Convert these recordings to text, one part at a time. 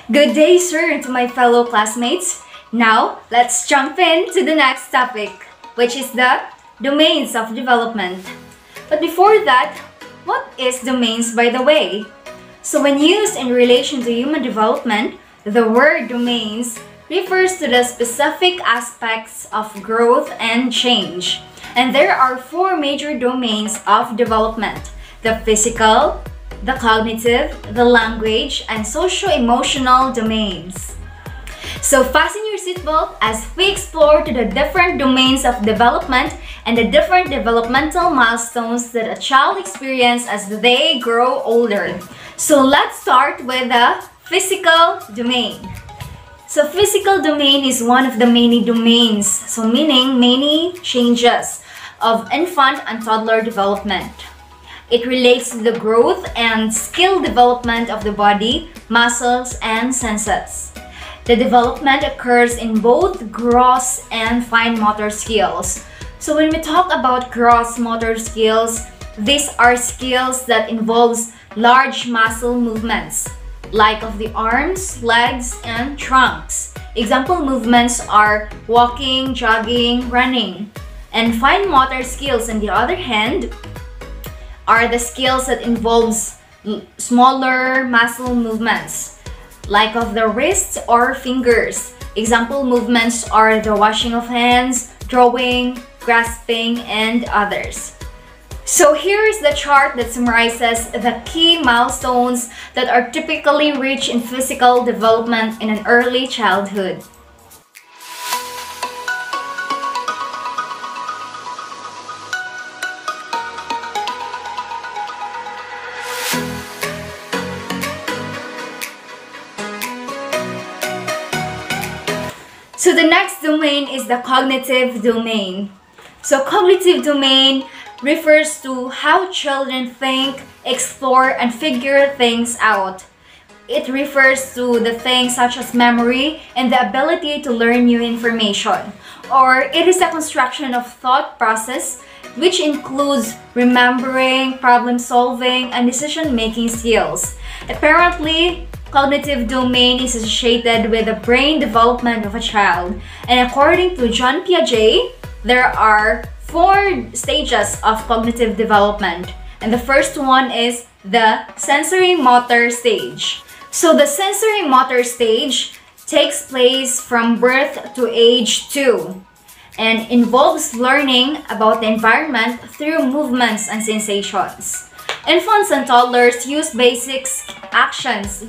Good day, sir, to my fellow classmates. Now, let's jump into the next topic, which is the domains of development. But before that, what is domains, by the way? So when used in relation to human development, the word domains refers to the specific aspects of growth and change. And there are four major domains of development: the physical, the cognitive, the language, and socio-emotional domains. So fasten your seatbelt as we explore to the different domains of development and the different developmental milestones that a child experiences as they grow older. So let's start with the physical domain. So physical domain is one of the many domains, so meaning many changes of infant and toddler development. It relates to the growth and skill development of the body, muscles, and senses. The development occurs in both gross and fine motor skills. So when we talk about gross motor skills, these are skills that involves large muscle movements, like of the arms, legs, and trunks. Example movements are walking, jogging, running. And fine motor skills, on the other hand, are the skills that involves smaller muscle movements, like of the wrists or fingers. Example movements are the washing of hands, drawing, grasping, and others. So here is the chart that summarizes the key milestones that are typically reached in physical development in an early childhood. So the next domain is the cognitive domain. So cognitive domain refers to how children think, explore, and figure things out. It refers to the things such as memory and the ability to learn new information. Or it is the construction of thought process, which includes remembering, problem solving, and decision-making skills. Apparently, cognitive domain is associated with the brain development of a child. And according to John Piaget, there are four stages of cognitive development. And the first one is the sensory motor stage. So the sensory motor stage takes place from birth to age 2 and involves learning about the environment through movements and sensations. Infants and toddlers use basic actions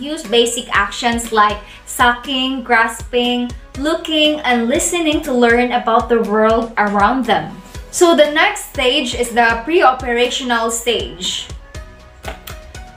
like sucking, grasping, looking, and listening to learn about the world around them. So the next stage is the pre-operational stage.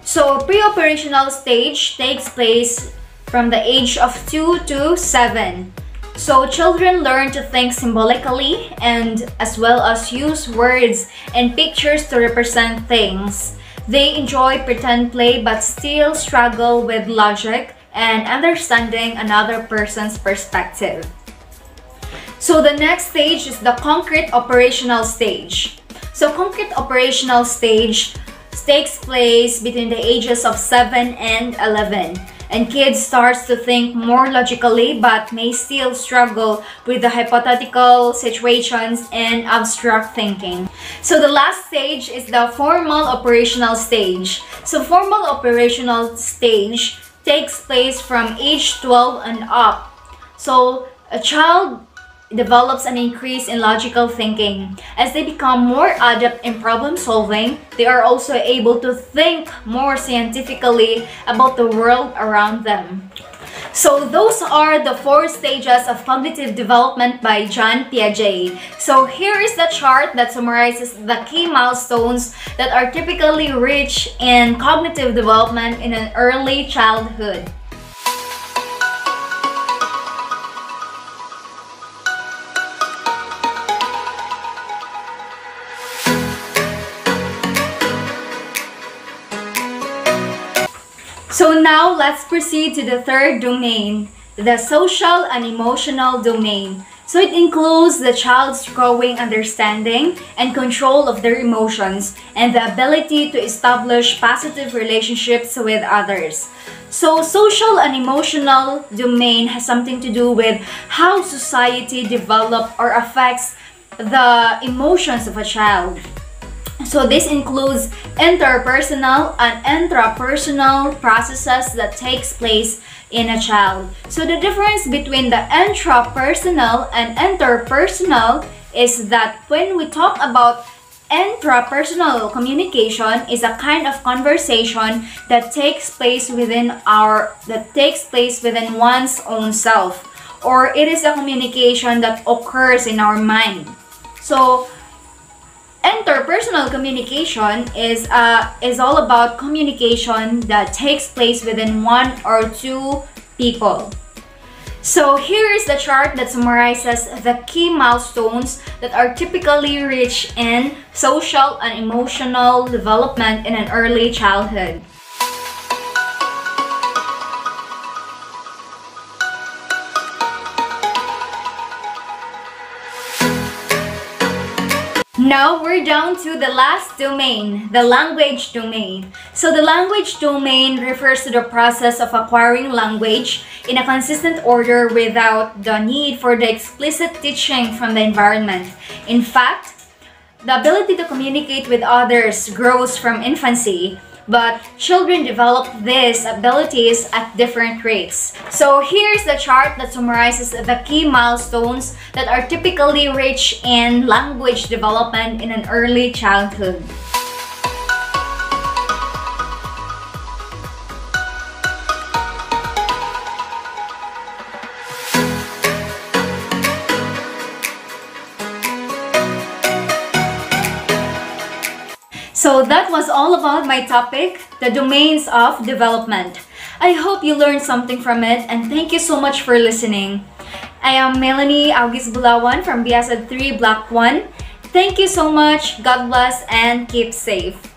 So pre-operational stage takes place from the age of 2 to 7. So children learn to think symbolically and as well as use words and pictures to represent things. They enjoy pretend play but still struggle with logic and understanding another person's perspective. So the next stage is the concrete operational stage. So concrete operational stage takes place between the ages of 7 and 11. And kids starts to think more logically but may still struggle with the hypothetical situations and abstract thinking. So the last stage is the formal operational stage. So formal operational stage takes place from age 12 and up. So a child develops an increase in logical thinking. As they become more adept in problem solving, they are also able to think more scientifically about the world around them. So those are the four stages of cognitive development by John Piaget. So here is the chart that summarizes the key milestones that are typically reached in cognitive development in an early childhood. So now let's proceed to the third domain, the social and emotional domain. So it includes the child's growing understanding and control of their emotions and the ability to establish positive relationships with others. So social and emotional domain has something to do with how society develops or affects the emotions of a child. So this includes interpersonal and intrapersonal processes that takes place in a child. So the difference between the intrapersonal and interpersonal is that when we talk about intrapersonal communication is a kind of conversation that takes place within one's own self, or it is a communication that occurs in our mind. So interpersonal communication is all about communication that takes place within one or two people. So here is the chart that summarizes the key milestones that are typically reached in social and emotional development in an early childhood. Now we're down to the last domain, the language domain. So the language domain refers to the process of acquiring language in a consistent order without the need for the explicit teaching from the environment. In fact, the ability to communicate with others grows from infancy, but children develop these abilities at different rates. So here's the chart that summarizes the key milestones that are typically reached in language development in an early childhood. So that was all about my topic, the domains of development. I hope you learned something from it, and thank you so much for listening. I am Melanie August Bulawan from BSED 3 Block 1. Thank you so much, God bless, and keep safe.